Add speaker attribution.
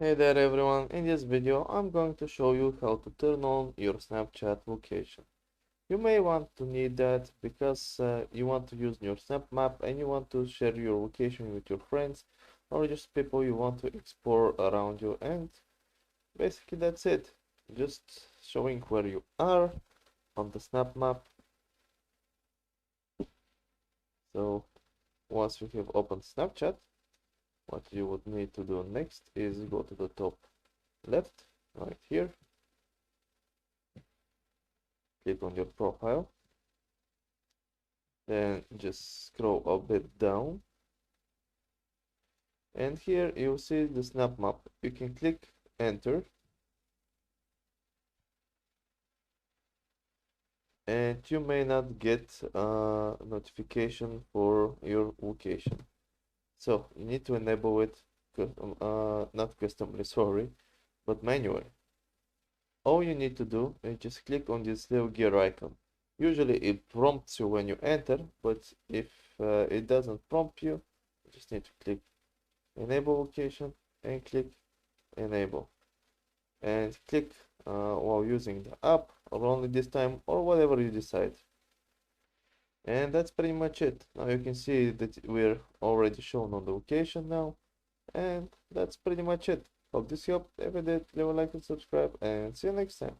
Speaker 1: Hey there everyone, in this video I'm going to show you how to turn on your Snapchat location. You may want to need that because you want to use your Snapmap and you want to share your location with your friends or just people you want to explore around you, and basically that's it. Just showing where you are on the Snapmap. So once you have opened Snapchat, what you would need to do next is go to the top left, right here, click on your profile. Then just scroll a bit down, and here you see the snap map. You can click enter, and you may not get a notification for your location. So you need to enable it, not customly, sorry, but manually. All you need to do is just click on this little gear icon. Usually it prompts you when you enter, but if it doesn't prompt you, you just need to click enable location and click enable, and click while using the app or only this time or whatever you decide. And that's pretty much it. Now you can see that we're already shown on the location now, and that's pretty much it. Hope this helped. If it did, leave a like and subscribe, and see you next time.